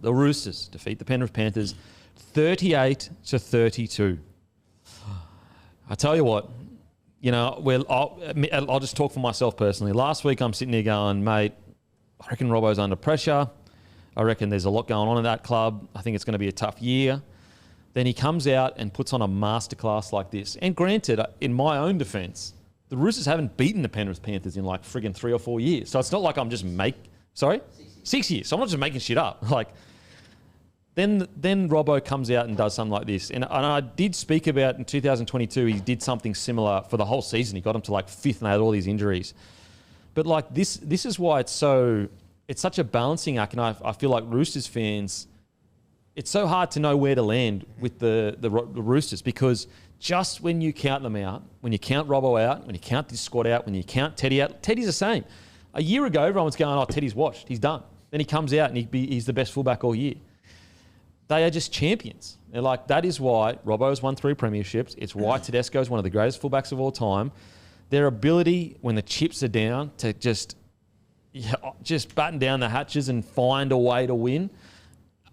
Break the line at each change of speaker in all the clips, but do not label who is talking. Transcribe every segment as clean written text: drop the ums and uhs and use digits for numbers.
The Roosters defeat the Penrith Panthers 38-32. I tell you what, you know, I'll just talk for myself personally. Last week I'm sitting there going, mate, I reckon Robbo's under pressure. I reckon there's a lot going on in that club. I think it's going to be a tough year. Then he comes out and puts on a masterclass like this. And granted, in my own defence, the Roosters haven't beaten the Penrith Panthers in like friggin' 3 or 4 years. So it's not like I'm just 6 years. So I'm not just making shit up. Like, then Robbo comes out and does something like this. And I did speak about in 2022, he did something similar for the whole season. He got him to like 5th and had all these injuries. But like this is why it's such a balancing act. And I feel like Roosters fans, it's so hard to know where to land with the Roosters, because just when you count them out, when you count Robbo out, when you count this squad out, when you count Teddy out, Teddy's the same. A year ago, everyone's going, oh, Teddy's washed. He's done. Then he comes out and he's the best fullback all year. They are just champions. They're like, that is why Robbo's won 3 premierships. It's why Tedesco is one of the greatest fullbacks of all time. Their ability, when the chips are down, to just batten down the hatches and find a way to win,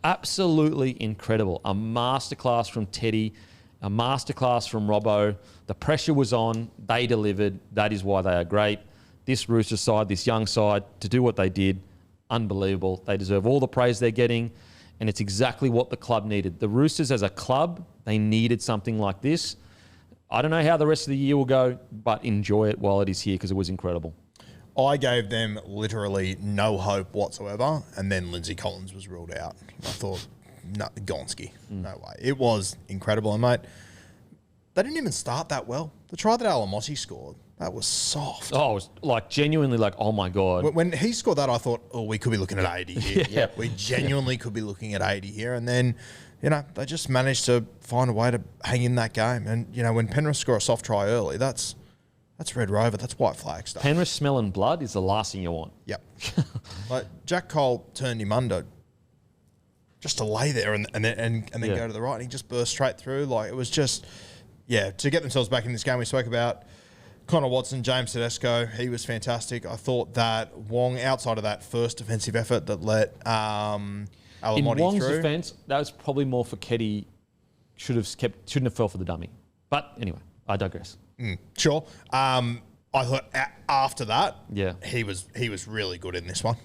absolutely incredible. A masterclass from Teddy, a masterclass from Robbo. The pressure was on. They delivered. That is why they are great. This Rooster side, this young side, to do what they did, unbelievable. They deserve all the praise they're getting, and it's exactly what the club needed. The Roosters as a club, they needed something like this. I don't know how the rest of the year will go, but enjoy it while it is here, because it was incredible.
I gave them literally no hope whatsoever, and then Lindsay Collins was ruled out. I thought, no, Gonski, no way. It was incredible. And, mate, they didn't even start that well. The try that Alamotti scored, that was soft.
Oh, it was like genuinely like, oh, my God.
When he scored that, I thought, oh, we could be looking at 80 here.
Yeah.
We genuinely could be looking at 80 here. And then, you know, they just managed to find a way to hang in that game. And, you know, when Penrith score a soft try early, that's Red Rover. That's white flag stuff.
Penrith smelling blood is the last thing you want.
Yep. Like Jack Cole turned him under just to lay there and then go to the right, and he just burst straight through. Like, it was just, to get themselves back in this game. We spoke about Connor Watson, James Tedesco. He was fantastic. I thought that Wong, outside of that first defensive effort that let Alamotti
in Wong's
through.
defence, that was probably more for Keddy. Shouldn't have fell for the dummy. But anyway, I digress.
Sure. I thought after that, he was really good in this one.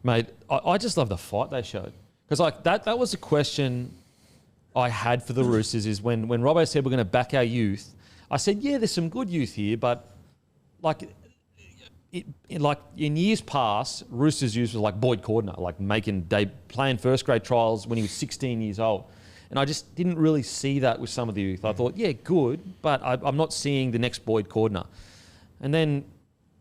Mate, I just love the fight they showed. Because like that was a question I had for the Roosters, is when Robbo said we're going to back our youth, I said, yeah, there's some good youth here, but like in years past, Roosters' youth was like Boyd Cordner, like playing first grade trials when he was 16 years old. And I just didn't really see that with some of the youth. I thought, yeah, good, but I'm not seeing the next Boyd Cordner. And then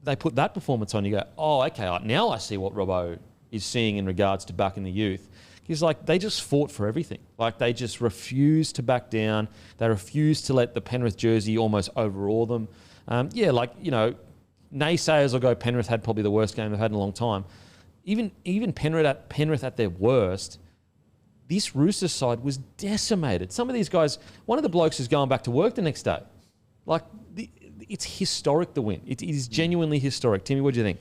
they put that performance on. You go, oh, okay, now I see what Robbo is seeing in regards to backing the youth. Because like they just fought for everything. Like they just refused to back down. They refused to let the Penrith jersey almost overawe them. Naysayers will go, Penrith had probably the worst game they've had in a long time. Even Penrith at their worst, this Roosters side was decimated. Some of these guys, one of the blokes is going back to work the next day. Like, it's historic, the win. It is genuinely historic. Timmy, what do you think?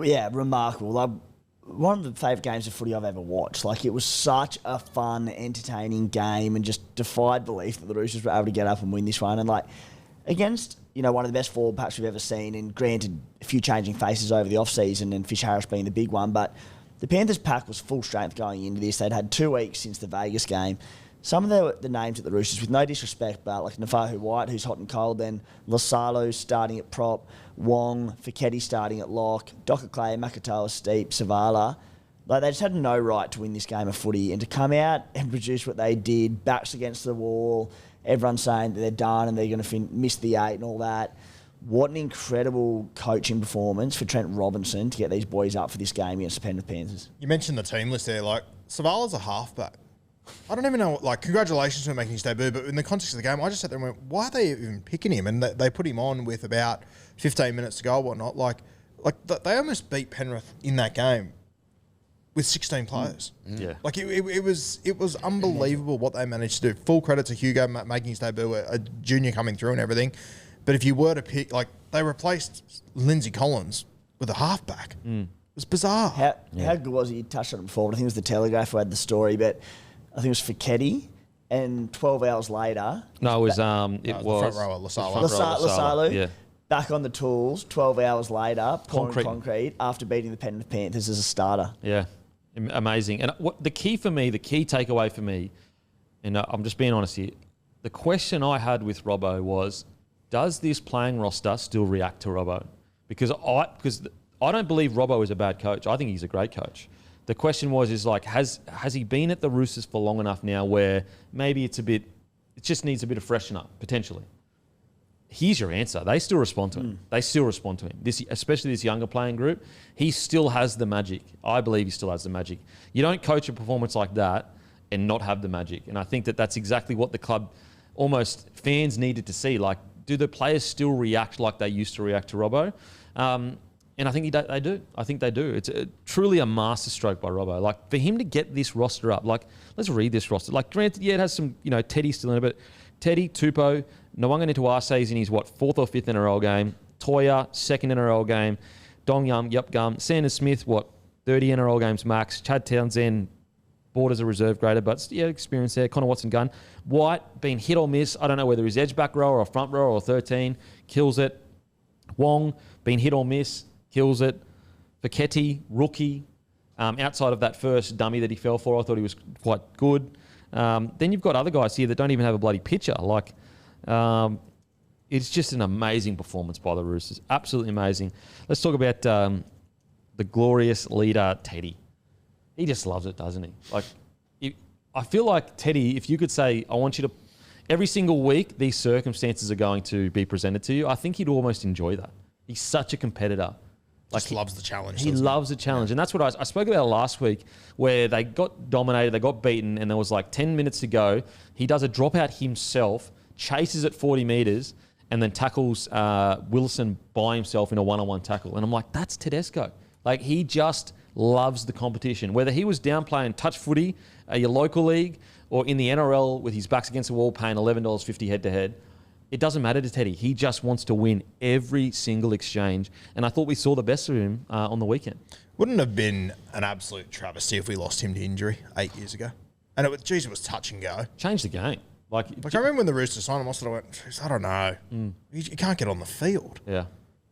Yeah, remarkable. Like, one of the favourite games of footy I've ever watched. Like, it was such a fun, entertaining game, and just defied belief that the Roosters were able to get up and win this one. And like, against, one of the best forward packs we've ever seen, and granted, a few changing faces over the off-season, and Fish Harris being the big one, but the Panthers pack was full strength going into this. They'd had 2 weeks since the Vegas game. Some of the names at the Roosters, with no disrespect, but like Nafahu White, who's hot and cold, then Lasalo starting at prop, Wong, Fiketti starting at lock, Docker Clay, Makatoa, Steep, Savala. Like, they just had no right to win this game of footy, and to come out and produce what they did, backs against the wall, everyone saying that they're done and they're going to miss the 8 and all that. What an incredible coaching performance for Trent Robinson to get these boys up for this game against the Penrith Panthers.
You mentioned the team list there. Like, Savala's a halfback. I don't even know, like, congratulations for making his debut, but in the context of the game, I just sat there and went, why are they even picking him? And they put him on with about 15 minutes to go or whatnot. Like they almost beat Penrith in that game with 16 players.
Yeah.
Like, it was unbelievable what they managed to do. Full credit to Hugo making his debut, a junior coming through and everything. But if you were to pick, like, they replaced Lindsay Collins with a halfback. It was bizarre.
How good was he? You touched on it before, but I think it was the Telegraph who had the story, but I think it was Fiketti, and 12 hours later...
No, it was...
the front rower,
Lasalu.
Yeah.
Back on the tools, 12 hours later, pouring concrete after beating the Penrith Panthers as a starter.
Yeah, amazing. And the key takeaway for me, and I'm just being honest here, the question I had with Robbo was, does this playing roster still react to Robbo? Because I don't believe Robbo is a bad coach. I think he's a great coach. The question was, has he been at the Roosters for long enough now where maybe it just needs a bit of freshen up, potentially? Here's your answer. They still respond to him. They still respond to him. Especially this younger playing group. He still has the magic. I believe he still has the magic. You don't coach a performance like that and not have the magic. And I think that's exactly what the club, almost fans needed to see. Like, do the players still react like they used to react to Robbo? And I think they do. I think they do. It's truly a masterstroke by Robbo. Like, for him to get this roster up, like, let's read this roster. Like, granted, yeah, it has some, Teddy still in it, but Teddy, Tupou, Nawaqanitawase is in his, 4th or 5th NRL game. Toya, 2nd NRL game. Dong Yum, Yup Gum. Sanders Smith, 30 NRL games max. Chad Townsend, board as a reserve grader, but yeah, experience there. Connor Watson-Gunn. White, been hit or miss. I don't know whether he's edge back row or front row or 13. Kills it. Wong, been hit or miss. Kills it. Fiketti, rookie. Outside of that first dummy that he fell for, I thought he was quite good. Then you've got other guys here that don't even have a bloody pitcher. Like, it's just an amazing performance by the Roosters. Absolutely amazing. Let's talk about the glorious leader, Teddy. He just loves it, doesn't he? Like, I feel like, Teddy, if you could say, I want you to... Every single week, these circumstances are going to be presented to you, I think he'd almost enjoy that. He's such a competitor.
Just loves the challenge.
He loves the challenge. And that's what I spoke about last week, where they got dominated, they got beaten, and there was 10 minutes to go. He does a dropout himself, chases at 40 metres, and then tackles Wilson by himself in a one-on-one tackle. And I'm like, that's Tedesco. Like, he just loves the competition. Whether he was down playing touch footy at your local league or in the NRL with his backs against the wall paying $11.50 head-to-head, it doesn't matter to Teddy. He just wants to win every single exchange. And I thought we saw the best of him on the weekend.
Wouldn't have been an absolute travesty if we lost him to injury 8 years ago. And it was touch and go.
Changed the game. Like
I remember when the Roosters signed him, I sort of went, I don't know. You can't get on the field.
Yeah.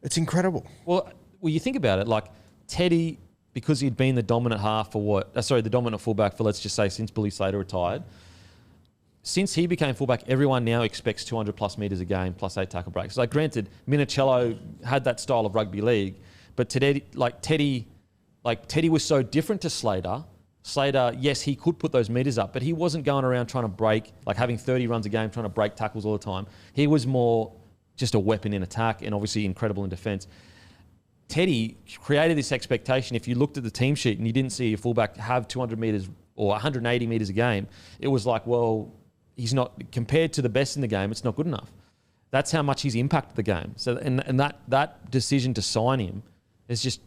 It's incredible.
Well, you think about it, like Teddy, because he'd been the dominant half for the dominant fullback for, let's just say, since Billy Slater retired. Since he became fullback, everyone now expects 200 plus metres a game, plus 8 tackle breaks. Like, granted, Minicello had that style of rugby league, but today, Teddy was so different to Slater. Slater, yes, he could put those metres up, but he wasn't going around trying to break, having 30 runs a game, trying to break tackles all the time. He was more just a weapon in attack and obviously incredible in defence. Teddy created this expectation. If you looked at the team sheet and you didn't see a fullback have 200 metres or 180 metres a game, it was like, well, he's not, compared to the best in the game, it's not good enough. That's how much he's impacted the game. So, and that decision to sign him is just,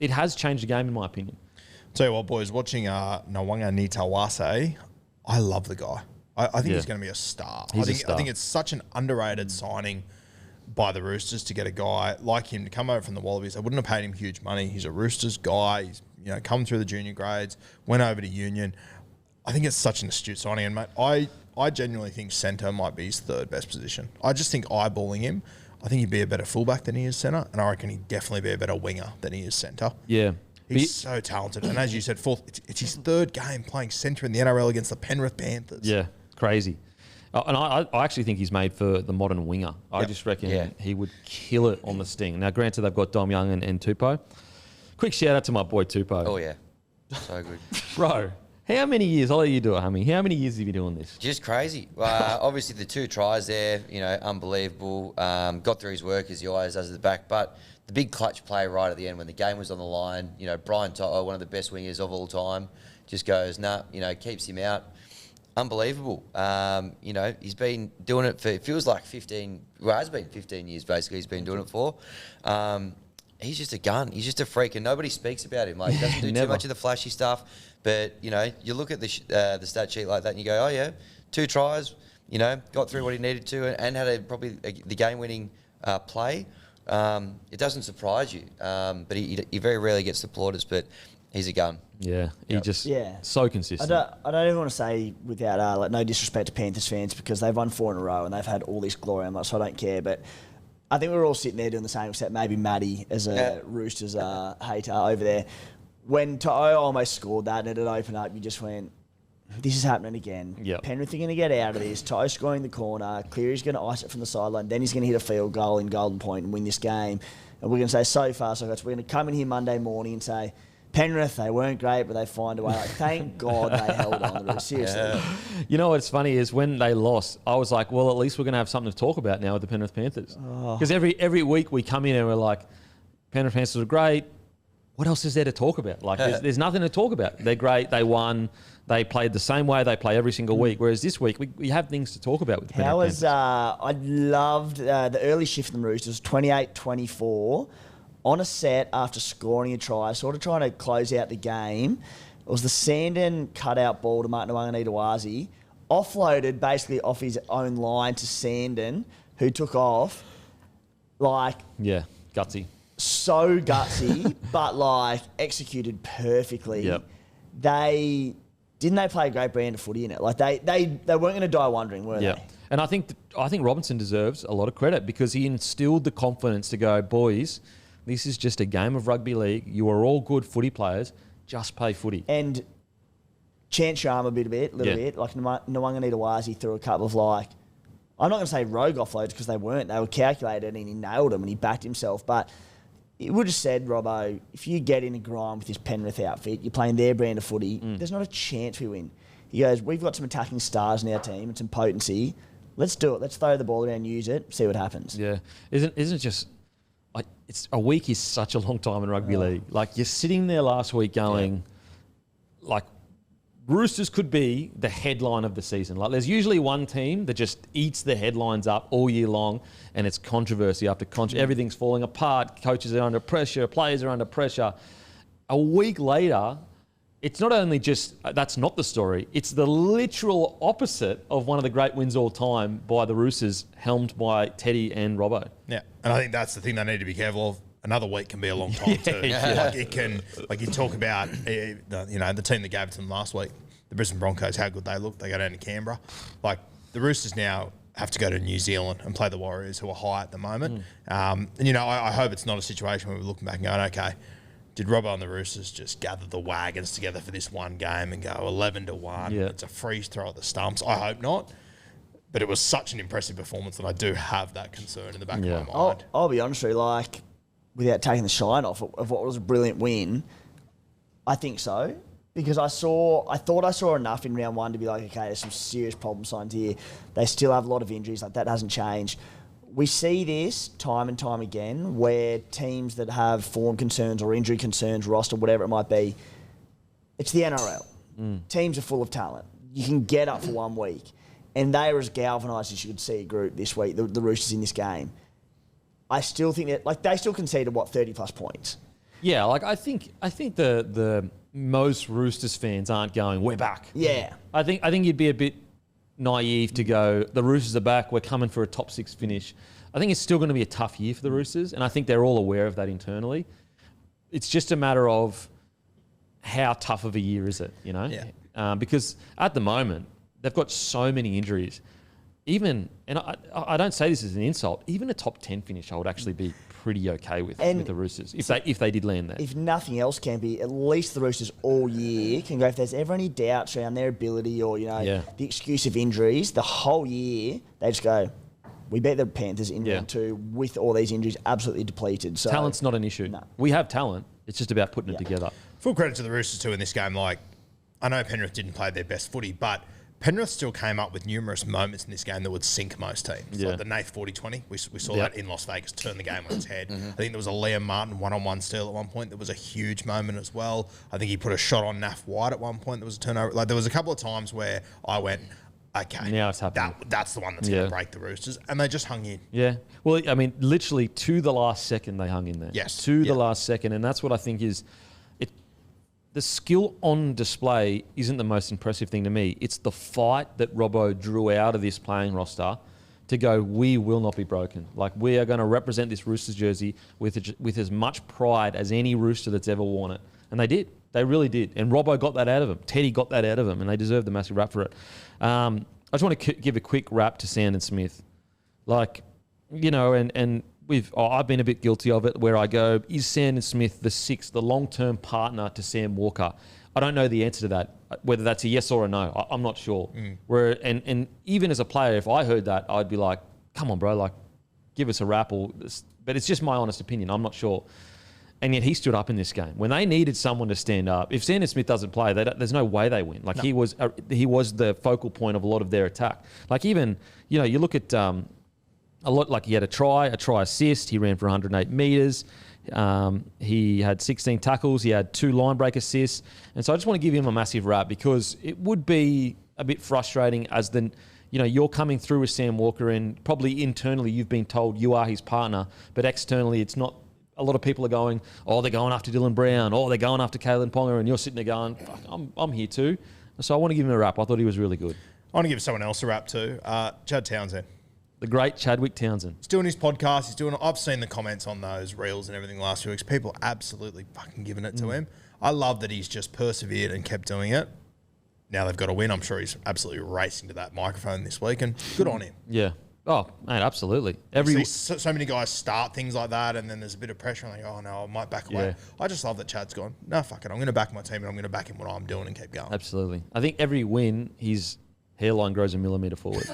it has changed the game, in my opinion.
Tell you what, boys, watching Nawaqanitawase, I love the guy. I think he's going to be a star. I think it's such an underrated signing by the Roosters to get a guy like him to come over from the Wallabies. They wouldn't have paid him huge money. He's a Roosters guy. He's come through the junior grades, went over to Union. I think it's such an astute signing. And, mate, I genuinely think centre might be his third best position. I just think eyeballing him, I think he'd be a better fullback than he is centre, and I reckon he'd definitely be a better winger than he is centre.
Yeah.
He's so talented. And as you said, it's his third game playing centre in the NRL against the Penrith Panthers.
Yeah, crazy. And I actually think he's made for the modern winger. I just reckon he would kill it on the sting. Now, granted, they've got Dom Young and Tupou. Quick shout out to my boy Tupou.
Oh, yeah. So good.
Bro. How many years? I'll let you do it, Hummy. How many years have you been doing this?
Just crazy. Obviously, the 2 tries there, unbelievable. Got through his work as he always does at the back. But the big clutch play right at the end when the game was on the line, Brian Toto, one of the best wingers of all time, just goes, keeps him out. Unbelievable. He's been doing it for, it feels like 15, well, it has been 15 years basically he's been doing it for. He's just a gun. He's just a freak, and nobody speaks about him. Like, he doesn't do too much of the flashy stuff. But, you look at the stat sheet like that and you go, oh, yeah, 2 tries, got through what he needed to and had probably the game-winning play. it doesn't surprise you. But he very rarely gets the plaudits, but he's a gun.
Yeah, he just so consistent.
I don't even want to say without no disrespect to Panthers fans because they've won 4 in a row and they've had all this glory. So I don't care, but I think we're all sitting there doing the same, except maybe Maddie as a Roosters hater over there. When To'o almost scored that and it had opened up, you just went, this is happening again.
Yep.
Penrith are going to get out of this. To'o scoring the corner. Cleary's going to ice it from the sideline. Then he's going to hit a field goal in Golden Point and win this game. And we're going to say, so far, so good. So we're going to come in here Monday morning and say, Penrith, they weren't great, but they find a way. Like, thank God they held on to it. Seriously.
You know what's funny is when they lost, I was like, well, at least we're going to have something to talk about now with the Penrith Panthers. Because every week we come in and we're like, Penrith Panthers are great. What else is there to talk about? Like, there's nothing to talk about. They're great. They won. They played the same way they play every single week. Whereas this week, we have things to talk about with the Penrith Panthers.
I loved the early shift from the Roosters, 28-24. On a set after scoring a try, sort of trying to close out the game. It was the Sandon cutout ball to Mark Nawaqanitawase, offloaded basically off his own line to Sandon, who took off. Like,
yeah, gutsy.
So gutsy, but like executed perfectly.
Yep.
They play a great brand of footy in it. Like they weren't going to die wondering, were they?
And I think Robinson deserves a lot of credit because he instilled the confidence to go, boys, this is just a game of rugby league. You are all good footy players. Just play footy.
And chance your arm a little bit. Like Nawaqanitawase threw a couple of like, I'm not going to say rogue offloads because they weren't. They were calculated and he nailed them and he backed himself. But it would have said, Robbo, if you get in a grind with this Penrith outfit, you're playing their brand of footy, there's not a chance we win. He goes, we've got some attacking stars in our team and some potency. Let's do it. Let's throw the ball around, use it, see what happens.
Yeah. Isn't it just... Like, it's a week is such a long time in rugby league. Like, you're sitting there last week going, like, Roosters could be the headline of the season. Like, there's usually one team that just eats the headlines up all year long, and it's controversy after controversy. Everything's falling apart. Coaches are under pressure. Players are under pressure. A week later, it's not only just that's not the story. It's the literal opposite of one of the great wins all time by the Roosters, helmed by Teddy and Robbo.
Yeah, and I think that's the thing they need to be careful of. Another week can be a long time too. Like it can, like you talk about, the team that gave it to them last week, the Brisbane Broncos, how good they look. They go down to Canberra. Like the Roosters now have to go to New Zealand and play the Warriors, who are high at the moment. I hope it's not a situation where we're looking back and going, okay, did Robbo and the Roosters just gather the wagons together for this one game and go 11-1?
Yeah.
It's a freeze throw at the stumps. I hope not. But it was such an impressive performance that I do have that concern in the back of my mind.
I'll be honest with you, like, without taking the shine off of what was a brilliant win, I think so. Because I thought I saw enough in round one to be like, okay, there's some serious problem signs here. They still have a lot of injuries. Like, that hasn't changed. We see this time and time again where teams that have form concerns or injury concerns, roster, whatever it might be, it's the NRL. Teams are full of talent. You can get up for 1 week. And they are as galvanised as you could see a group this week, the Roosters in this game. I still think that, like, they still conceded, 30-plus points.
Yeah, like, I think the most Roosters fans aren't going, we're back.
Yeah.
I think you'd be a bit naive to go, the Roosters are back, we're coming for a top 6 finish. I think it's still going to be a tough year for the Roosters, and I think they're all aware of that internally. It's just a matter of how tough of a year is it, Yeah. Because at the moment, they've got so many injuries. And I don't say this as an insult, even a top 10 finish I would actually be pretty okay with the Roosters, if they did land there.
If nothing else can be, at least the Roosters all year can go, if there's ever any doubts around their ability or, the excuse of injuries, the whole year, they just go, we beat the Panthers in round 2 with all these injuries absolutely depleted. So
talent's not an issue.
No.
We have talent. It's just about putting it together.
Full credit to the Roosters too in this game. Like, I know Penrith didn't play their best footy, but Penrith still came up with numerous moments in this game that would sink most teams.
Yeah.
Like the Nath 40-20, we saw that in Las Vegas, turn the game on its head. I think there was a Liam Martin one-on-one steal at one point. That was a huge moment as well. I think he put a shot on Nath White at one point. There was a turnover. Like, there was a couple of times where I went, okay,
now it's happening.
That's the one that's going to break the Roosters. And they just hung in.
Yeah. Well, I mean, literally to the last second they hung in there.
Yes.
To the last second. And that's what I think is... The skill on display isn't the most impressive thing to me. It's the fight that Robbo drew out of this playing roster to go, we will not be broken. Like, we are going to represent this Roosters jersey with as much pride as any Rooster that's ever worn it. And they did. They really did. And Robbo got that out of him. Teddy got that out of him, and they deserved the massive rap for it. I just want to give a quick rap to Sand and Smith. Like, you know, and I've been a bit guilty of it, where I go, is Sand and Smith the long-term partner to Sam Walker? I don't know the answer to that, whether that's a yes or a no. I'm not sure. And even as a player, if I heard that, I'd be like, come on, bro, like, give us a rap. But it's just my honest opinion. I'm not sure. And yet he stood up in this game. When they needed someone to stand up, if Sandon Smith doesn't play, there's no way they win. Like, no. He was the focal point of a lot of their attack. Like, even, you know, you look at a lot, like, he had a try assist. He ran for 108 metres. He had 16 tackles. He had 2 line break assists. And so I just want to give him a massive rap, because it would be a bit frustrating as you're coming through with Sam Walker, and probably internally you've been told you are his partner, but externally it's not. A lot of people are going, oh, they're going after Dylan Brown, oh, they're going after Kalen Ponga, and you're sitting there going, fuck, I'm here too. So I want to give him a rap. I thought he was really good.
I want to give someone else a rap too. Chad Townsend.
The great Chadwick Townsend.
He's doing his podcast. I've seen the comments on those reels and everything the last few weeks. People absolutely fucking giving it to him. I love that he's just persevered and kept doing it. Now they've got to win. I'm sure he's absolutely racing to that microphone this week, and good on him.
Yeah. Oh, mate, absolutely.
So many guys start things like that, and then there's a bit of pressure, and they go, oh, no, I might back away. Yeah. I just love that Chad's gone, no, fuck it. I'm going to back my team, and I'm going to back him what I'm doing and keep going.
Absolutely. I think every win, his hairline grows a millimetre forward.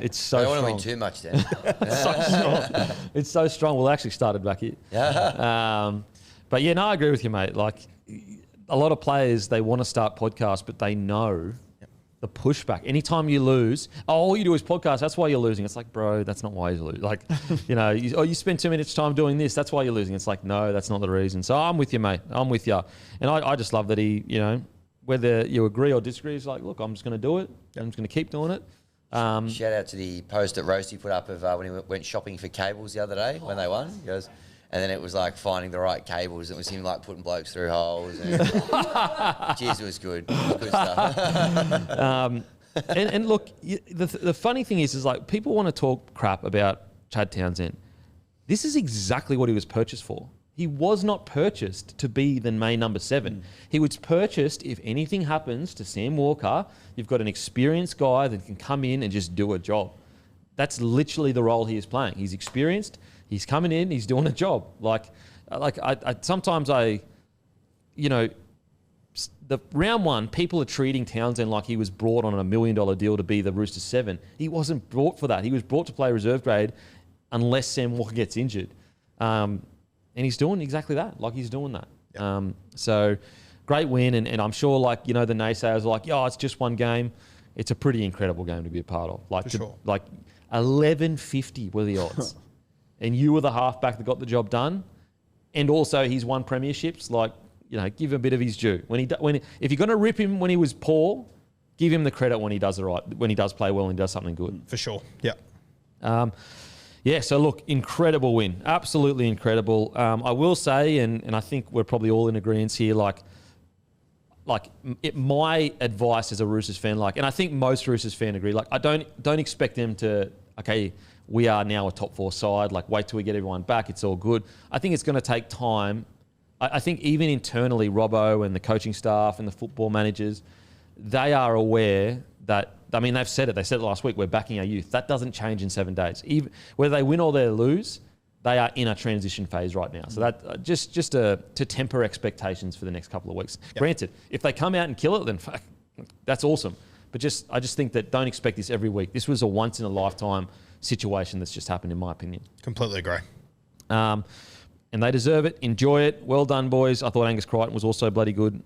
It's so strong.
I don't want to win too much then.
It's so strong. It's so strong. Well, it actually started back here. But yeah, no, I agree with you, mate. Like, a lot of players, they want to start podcasts, but they know the pushback. Anytime you lose, all you do is podcast. That's why you're losing. It's like, bro, that's not why you're losing. Like, you spend 2 minutes time doing this. That's why you're losing. It's like, no, that's not the reason. So I'm with you, mate. I'm with you. And I just love that he, whether you agree or disagree, he's like, look, I'm just going to do it. I'm just going to keep doing it.
Shout out to the post that Roasty put up of when he went shopping for cables the other day when they won. He goes, and then it was like finding the right cables. It was him like putting blokes through holes. And jeez, it was good. Good stuff.
And look, the funny thing is like, people want to talk crap about Chad Townsend. This is exactly what he was purchased for. He was not purchased to be the main number 7. He was purchased, if anything happens to Sam Walker, you've got an experienced guy that can come in and just do a job. That's literally the role he is playing. He's experienced. He's coming in. He's doing a job. Like I sometimes the round 1, people are treating Townsend like he was brought on a $1 million deal to be the Roosters 7. He wasn't brought for that. He was brought to play reserve grade unless Sam Walker gets injured. And he's doing exactly that. Like, he's doing that. Yep. So great win. And I'm sure, the naysayers are like, it's just one game. It's a pretty incredible game to be a part of. Like,
sure.
Like 11.50 were the odds. And you were the halfback that got the job done. And also he's won premierships. Give him a bit of his due. If you're going to rip him when he was poor, give him the credit when he does when he does play well and does something good.
For sure. Yeah.
So look, incredible win. Absolutely incredible. I will say, and I think we're probably all in agreement here, my advice as a Roosters fan, and I think most Roosters fans agree, I don't expect them to, we are now a top 4 side, wait till we get everyone back, it's all good. I think it's going to take time. I think even internally, Robbo and the coaching staff and the football managers, they are aware that, they've said it. They said it last week, we're backing our youth. That doesn't change in 7 days. Even whether they win or they lose, they are in a transition phase right now. So that just to temper expectations for the next couple of weeks. Yep. Granted, if they come out and kill it, then fuck, that's awesome. But I just think that don't expect this every week. This was a once in a lifetime situation that's just happened, in my opinion.
Completely agree.
And they deserve it. Enjoy it. Well done, boys. I thought Angus Crichton was also bloody good.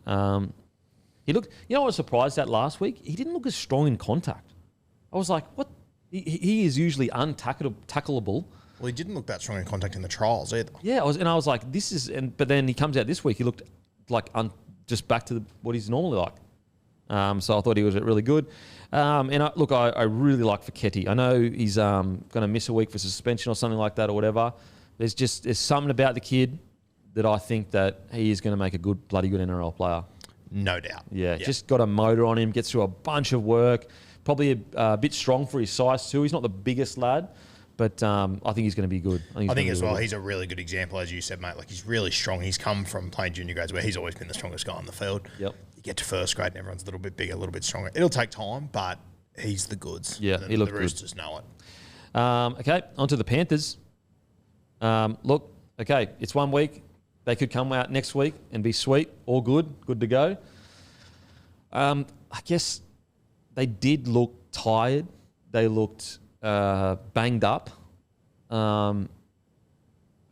He looked, I was surprised at last week? He didn't look as strong in contact. I was like, what? He is usually untackleable.
Well, he didn't look that strong in contact in the trials either.
Yeah, I was like, but then he comes out this week, he looked just back to what he's normally like. So I thought he was really good. And I really like Fekete. I know he's going to miss a week for suspension or something like that or whatever. There's something about the kid that I think that he is going to make a bloody good NRL player.
No doubt.
Yeah, just got a motor on him, gets through a bunch of work, probably a bit strong for his size too. He's not the biggest lad, but I think he's going to be good.
I think as well, he's a really good example, as you said, mate. Like, he's really strong. He's come from playing junior grades where he's always been the strongest guy on the field.
Yep.
You get to first grade and everyone's a little bit bigger, a little bit stronger. It'll take time, but he's the goods.
Yeah, he looked
the Roosters know it.
Okay, on to the Panthers. Look, okay, it's 1 week. They could come out next week and be sweet, all good to go. I guess they did look tired. They looked banged up.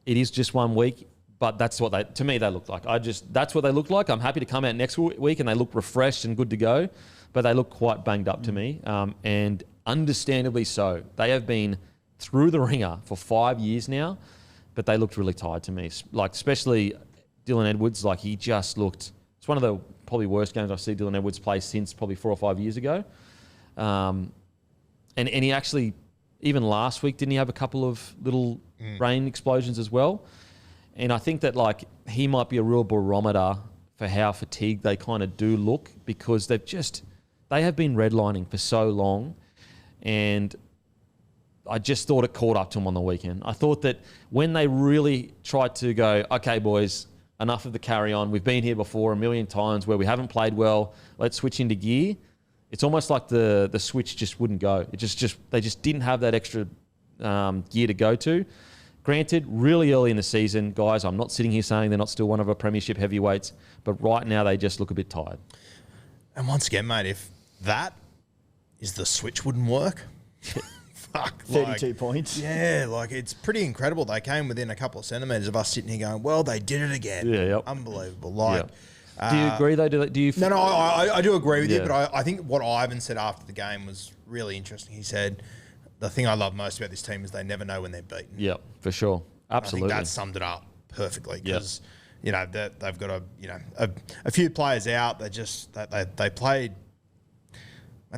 It is just 1 week, but that's what to me, they look like. That's what they look like. I'm happy to come out next week and they look refreshed and good to go, but they look quite banged up to me, and understandably so. They have been through the ringer for 5 years now, but they looked really tired to me. Like, especially Dylan Edwards, like, he just looked... It's one of the probably worst games I've seen Dylan Edwards play since probably 4 or 5 years ago. And he actually, even last week, didn't he have a couple of little brain explosions as well? And I think that, like, he might be a real barometer for how fatigued they kind of do look, because they have been redlining for so long. And I just thought it caught up to them on the weekend. I thought that when they really tried to go, okay, boys, enough of the carry on. We've been here before a million times where we haven't played well. Let's switch into gear. It's almost like the switch just wouldn't go. They just didn't have that extra gear to go to. Granted, really early in the season, guys, I'm not sitting here saying they're not still one of our premiership heavyweights, but right now they just look a bit tired.
And once again, mate, if that is the switch wouldn't work, fuck.
32 points.
Yeah, like, it's pretty incredible. They came within a couple of centimetres of us sitting here going, well, they did it again.
Yeah, yep.
Unbelievable. Like,
yep. Do you agree, though? Do you?
No, I do agree with you, but I think what Ivan said after the game was really interesting. He said, the thing I love most about this team is they never know when they're beaten.
Yeah, for sure. Absolutely.
I think that summed it up perfectly, because you know they've got a few players out. They played.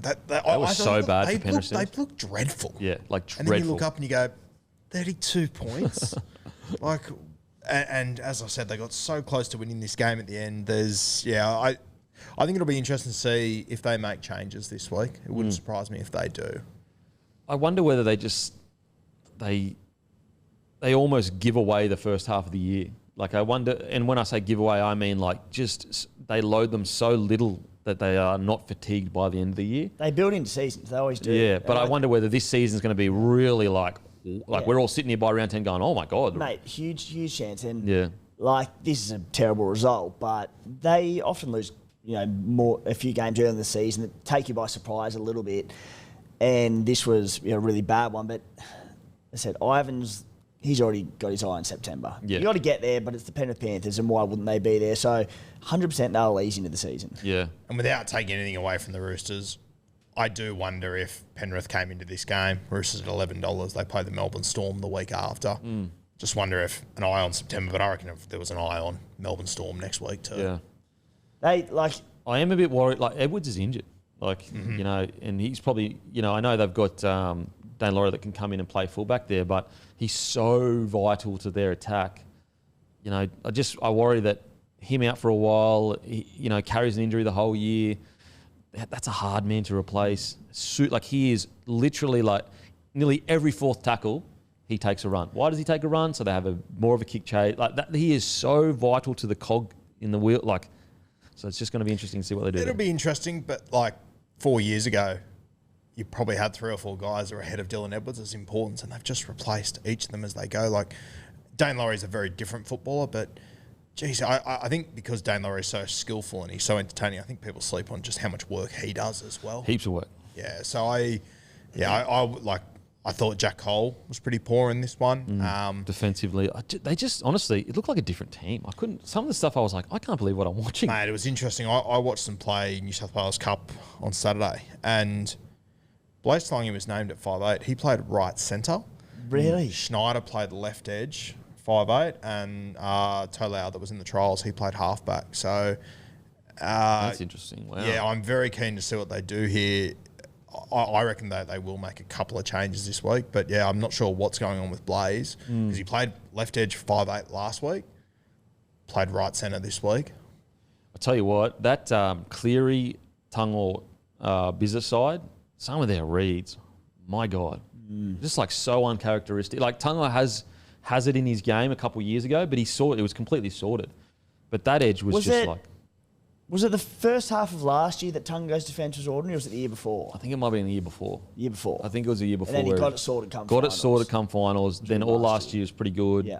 They
were so bad for Penrith.
They looked dreadful.
Yeah, like dreadful.
And then you look up and you go, 32 points. Like, and as I said, they got so close to winning this game at the end. I think it'll be interesting to see if they make changes this week. It wouldn't surprise me if they do.
I wonder whether they almost give away the first half of the year. Like, I wonder, and when I say give away, I mean, like, just they load them so little that they are not fatigued by the end of the year.
They build into seasons. They always do.
Yeah, but I wonder whether this season's going to be really like we're all sitting here by round 10 going, oh my God.
Mate, huge chance. And like, this is a terrible result, but they often lose, a few games early in the season that take you by surprise a little bit. And this was a really bad one. But as I said, he's already got his eye on September.
Yeah.
You got to get there, but it's the Penrith Panthers, and why wouldn't they be there? So 100% they'll ease into the season.
Yeah.
And without taking anything away from the Roosters, I do wonder if Penrith came into this game, Roosters at $11, they play the Melbourne Storm the week after. Just wonder if an eye on September, but I reckon if there was an eye on Melbourne Storm next week too.
Yeah.
I
am a bit worried. Like, Edwards is injured. Like, and he's probably, I know they've got Dane Laurie that can come in and play fullback there, but he's so vital to their attack. I worry that him out for a while, he, carries an injury the whole year. That's a hard man to replace. Like, he is literally, like, nearly every fourth tackle, he takes a run. Why does he take a run? So they have more of a kick chase. Like that, he is so vital to the cog in the wheel. Like, so it's just going to be interesting to see what they do.
It'll be interesting, but like 4 years ago, you probably had 3 or 4 guys that were ahead of Dylan Edwards as importance, and they've just replaced each of them as they go. Like, Dane Laurie's a very different footballer, but geez, I think because Dane Laurie is so skillful and he's so entertaining, I think people sleep on just how much work he does as well.
Heaps of work.
Yeah, so I thought Jack Cole was pretty poor in this one.
Defensively, they just, honestly, it looked like a different team. Some of the stuff I was like, I can't believe what I'm watching.
Mate, it was interesting. I watched them play New South Wales Cup on Saturday, and Blaise Lange was named at 5'8". He played right centre.
Really?
Schneider played left edge, 5'8", and Tolau that was in the trials, he played halfback. So
that's interesting. Wow.
Yeah, I'm very keen to see what they do here. I reckon that they will make a couple of changes this week, but yeah, I'm not sure what's going on with Blaise because he played left edge 5'8" last week, played right centre this week.
I'll tell you what, that Cleary, Tungle, Bizza side some of their reads, my God, just like so uncharacteristic. Like Tunga has it in his game a couple of years ago, but it was completely sorted. But that edge was
Was it the first half of last year that Tungo's defence was ordinary, or was it the year before?
I think it might have been the year before.
Year before.
I think it was the year before.
And then he got it sorted come finals.
Then all last year was pretty good.
Yeah.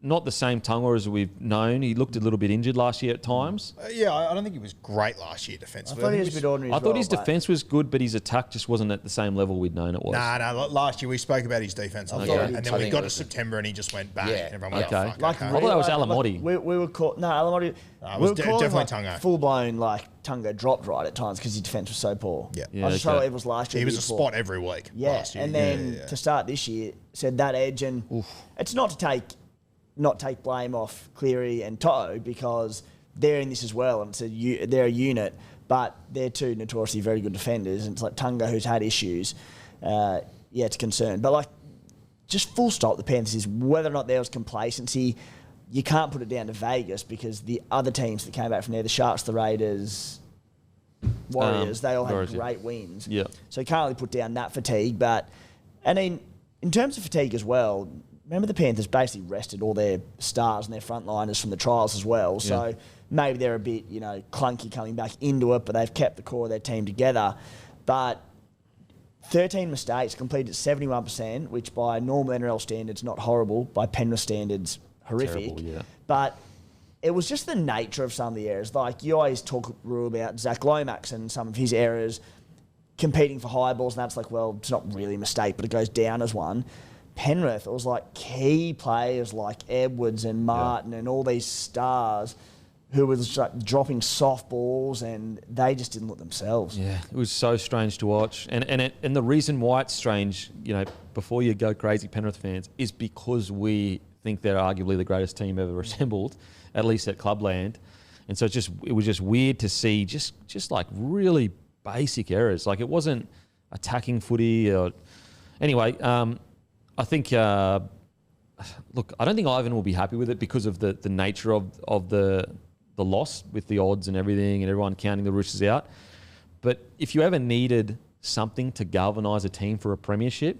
Not the same Tunga as we've known. He looked a little bit injured last year at times.
I don't think he was great last year defensively.
I thought he was a bit ordinary.
I thought his defence was good, but his attack just wasn't at the same level we'd known it was.
No. Last year we spoke about his defence, and then we got to September and he just went bang.
Yeah.
Everyone went,
okay.
I
thought that was Alamotti.
We were caught. No, Alamotti.
It was definitely Tungo.
Full blown Tungo dropped right at times because his defence was so poor.
Yeah.
I just thought it was last year.
He was a spot every week.
Yeah,
last year.
and then to start this year, said that edge, and it's not to take blame off Cleary and Toto because they're in this as well, and they're a unit, but they're two notoriously very good defenders, and it's like Tunga who's had issues. It's a concern, but like just full stop. The Panthers is whether or not there was complacency. You can't put it down to Vegas because the other teams that came back from there, the Sharks, the Raiders, Warriors, they all had great wins.
Yeah.
So you can't really put down that fatigue. But, and in terms of fatigue as well, remember the Panthers basically rested all their stars and their frontliners from the trials as well. So maybe they're a bit, clunky coming back into it, but they've kept the core of their team together. But 13 mistakes, completed at 71%, which by normal NRL standards, not horrible. By Penrith standards, horrific.
Terrible, yeah.
But it was just the nature of some of the errors. Like, you always talk about Zach Lomax and some of his errors competing for high balls, and that's like, well, it's not really a mistake, but it goes down as one. Penrith, it was like key players like Edwards and Martin and all these stars who was like dropping soft balls, and they just didn't look themselves.
Yeah, it was so strange to watch. And the reason why it's strange, before you go crazy, Penrith fans, is because we think they're arguably the greatest team ever assembled, at least at Clubland. And so it was just weird to see just like really basic errors. Like, it wasn't attacking footy. Anyway, I think, look, I don't think Ivan will be happy with it because of the nature of the loss with the odds and everything and everyone counting the Roosters out. But if you ever needed something to galvanise a team for a premiership,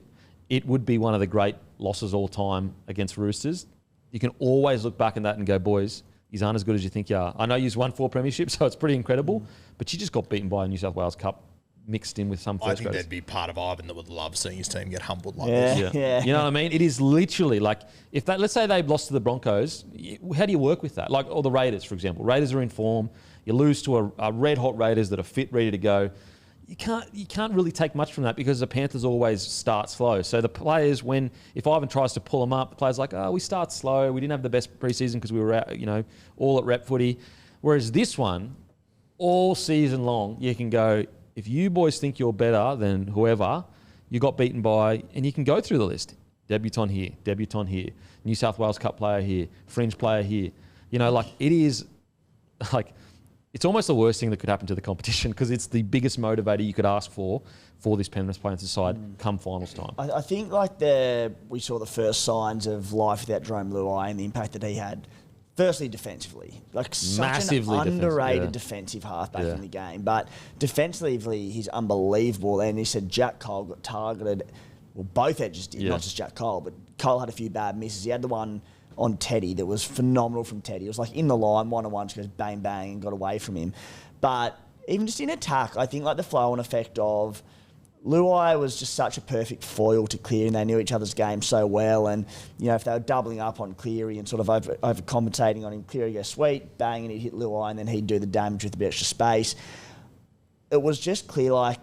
it would be one of the great losses all time against Roosters. You can always look back at that and go, boys, you aren't as good as you think you are. I know you've won 4 premierships, so it's pretty incredible, but you just got beaten by a New South Wales Cup mixed in with some first
I think
graders.
there'd be part of Ivan that would love seeing his team get humbled like
Yeah.
this.
You know what I mean? It is literally like, let's say they've lost to the Broncos, how do you work with that? Like, or the Raiders, for example. Raiders are in form. You lose to a red hot Raiders that are fit, ready to go. You can't really take much from that because the Panthers always start slow. So the players, if Ivan tries to pull them up, the players are like, we start slow. We didn't have the best preseason because we were out, all at rep footy. Whereas this one, all season long, you can go, if you boys think you're better than whoever, you got beaten by, and you can go through the list. Debutant here, New South Wales Cup player here, fringe player here. It is like, it's almost the worst thing that could happen to the competition because it's the biggest motivator you could ask for this Penrith Panthers side come finals time.
I think we saw the first signs of life without Jerome Luai and the impact that he had. Firstly, defensively, like
Massively
such an underrated defensive halfback in the game. But defensively, he's unbelievable. And he said Jack Cole got targeted. Well, both edges did, not just Jack Cole, but Cole had a few bad misses. He had the one on Teddy that was phenomenal from Teddy. It was like in the line, one-on-one, just goes bang, bang, and got away from him. But even just in attack, I think like the flow and effect of Luai was just such a perfect foil to Cleary, and they knew each other's game so well. And, if they were doubling up on Cleary and sort of overcompensating on him, Cleary goes sweet, bang, and he'd hit Luai, and then he'd do the damage with a bit extra space. It was just clear, like,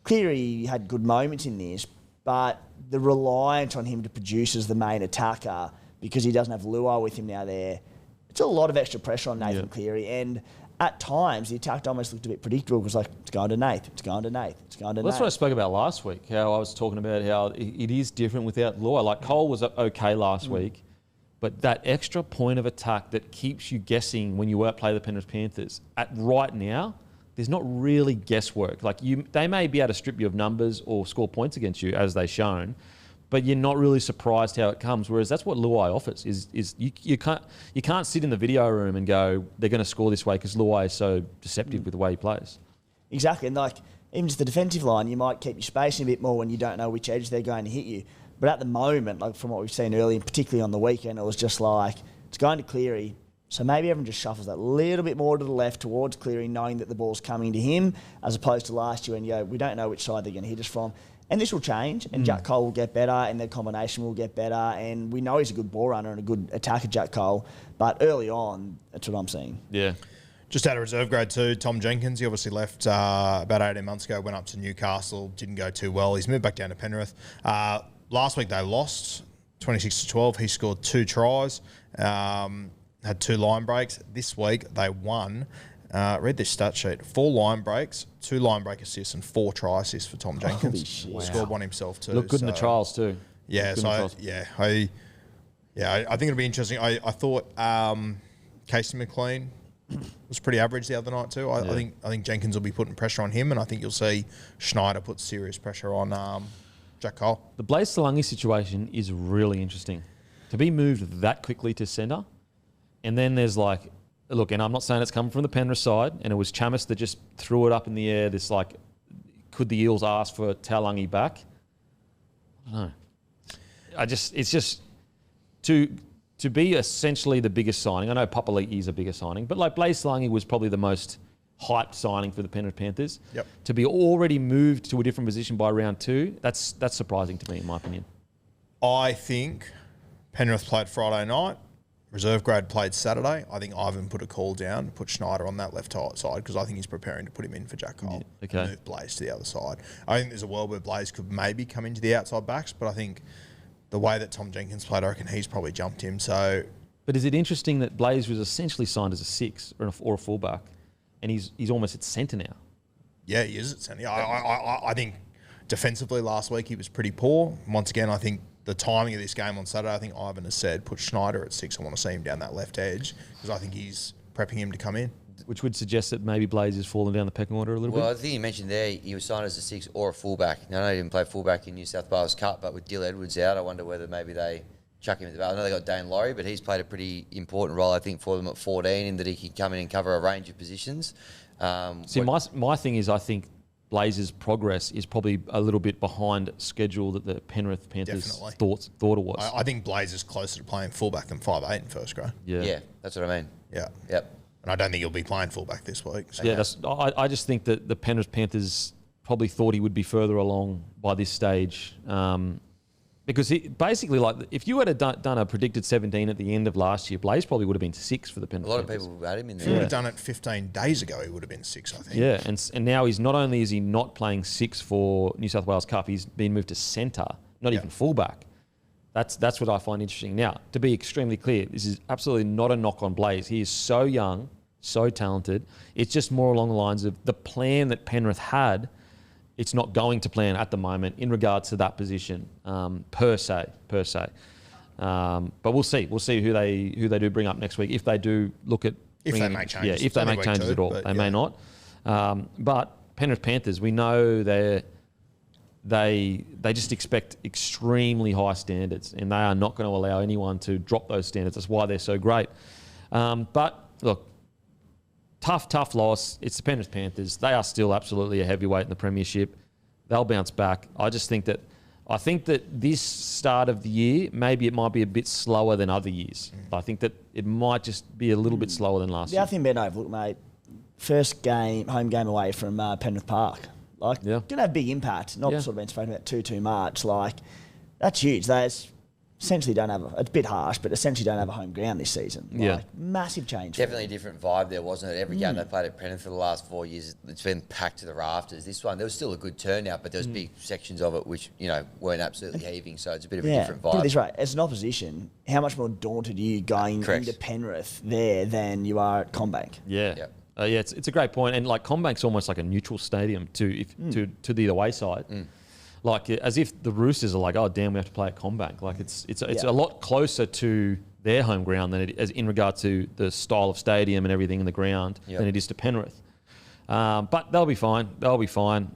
Cleary had good moments in this, but the reliance on him to produce as the main attacker, because he doesn't have Luai with him now there, it's a lot of extra pressure on Nathan Cleary. And at times, the attack almost looked a bit predictable. It was like, it's going to Nath, it's going to Nath, it's going to Nath.
That's what I spoke about last week, how I was talking about how it is different without Luai. Like, Cole was okay last week, but that extra point of attack that keeps you guessing when you outplay the Penrith Panthers, right now, there's not really guesswork. Like, they may be able to strip you of numbers or score points against you, as they've shown, but you're not really surprised how it comes. Whereas that's what Luai offers. Is you can't sit in the video room and go, they're going to score this way because Luai is so deceptive with the way he plays.
Exactly, and like even just the defensive line, you might keep your spacing a bit more when you don't know which edge they're going to hit you. But at the moment, like from what we've seen earlier, particularly on the weekend, it was just like, it's going to Cleary. So maybe everyone just shuffles that little bit more to the left towards Cleary, knowing that the ball's coming to him, as opposed to last year when we don't know which side they're going to hit us from. And this will change, and Jack Cole will get better, and their combination will get better. And we know he's a good ball runner and a good attacker, Jack Cole. But early on, that's what I'm seeing.
Yeah.
Just out of reserve grade too, Tom Jenkins. He obviously left about 18 months ago, went up to Newcastle, didn't go too well. He's moved back down to Penrith. Last week they lost 26-12. He scored 2 tries, had 2 line breaks. This week they won. Read this stat sheet: 4 line breaks, 2 line break assists, and 4 try assists for Tom Jenkins.
Holy shit.
Wow. Scored 1 himself too.
Looked good in the trials too.
Yeah, I think it'll be interesting. I thought Casey McLean was pretty average the other night too. I think Jenkins will be putting pressure on him, and I think you'll see Schneider put serious pressure on Jack Cole.
The Blaze Salangi situation is really interesting. To be moved that quickly to centre, and then there's like, look, and I'm not saying it's coming from the Penrith side, and it was Chamis that just threw it up in the air. This like, could the Eels ask for Talangi back? I don't know. It's just to be essentially the biggest signing. I know Papali'i is a bigger signing, but like Blaze Salangi was probably the most hyped signing for the Penrith Panthers.
Yep.
To be already moved to a different position by round 2, that's surprising to me, in my opinion.
I think Penrith played Friday night. Reserve grade played Saturday. I think Ivan put a call down, put Schneider on that left side because I think he's preparing to put him in for Jack Cole.
Yeah, okay.
And move Blaze to the other side. I think there's a world where Blaze could maybe come into the outside backs, but I think the way that Tom Jenkins played, I reckon he's probably jumped him. So,
but is it interesting that Blaze was essentially signed as a 6 or a fullback, and he's almost at centre now?
yeah, he is at centre. I think defensively last week he was pretty poor. Once again, I think the timing of this game on Saturday, I think Ivan has said, put Schneider at 6. I want to see him down that left edge because I think he's prepping him to come in.
Which would suggest that maybe Blaze is falling down the pecking order a little
Well,
bit.
I think you mentioned there he was signed as a 6 or a fullback. Now, I know he didn't play fullback in New South Wales Cup, but with Dill Edwards out, I wonder whether maybe they chuck him at the back. I know they got Dane Laurie, but he's played a pretty important role, I think, for them at 14 in that he can come in and cover a range of positions.
My thing is I think Blaze's progress is probably a little bit behind schedule that the Penrith Panthers thought it was.
I think Blaze is closer to playing fullback than 5'8" in first grade.
Yeah, that's what I mean.
Yeah.
Yep.
And I don't think he'll be playing fullback this week. So.
Yeah, I just think that the Penrith Panthers probably thought he would be further along by this stage. Because he, basically, like, if you had done a predicted 17 at the end of last year, Blaze probably would have been 6 for the Penrith
A lot of
Panthers.
people had him in
If
there.
he would have done it 15 days ago, he would have been 6, I think.
Yeah, and now he's not only is he not playing 6 for New South Wales Cup, he's been moved to centre, not even fullback. That's what I find interesting. Now, to be extremely clear, this is absolutely not a knock on Blaze. He is so young, so talented. It's just more along the lines of the plan that Penrith had. It's not going to plan at the moment in regards to that position per se. But we'll see. We'll see who they do bring up next week if they do look at
If they make changes.
Yeah, if they make changes at all, they may not. But Penrith Panthers, we know they just expect extremely high standards, and they are not going to allow anyone to drop those standards. That's why they're so great. But look. Tough loss. It's the Penrith Panthers. They are still absolutely a heavyweight in the premiership. They'll bounce back. I think that this start of the year, maybe it might be a bit slower than other years. I think that it might just be a little bit slower than last year.
The other thing being overlooked, mate, first home game away from Penrith Park. Like, going to have a big impact. Not sort of been spoken about too much. Like, that's huge. They essentially don't have it's a bit harsh, but essentially don't have a home ground this season. Like, massive change.
Definitely a different vibe there, wasn't it? Every game they played at Penrith for the last 4 years, it's been packed to the rafters. This one, there was still a good turnout, but there was big sections of it which, weren't absolutely heaving, so it's a bit of a different vibe.
Put it this way, as an opposition, how much more daunted are you going into Penrith there than you are at Combank?
Yeah. Yep. It's a great point. And like Combank's almost like a neutral stadium to the away side. Like as if the Roosters are like, oh damn, we have to play at Combank. Like it's a lot closer to their home ground than it is in regard to the style of stadium and everything in the ground than it is to Penrith. But they'll be fine.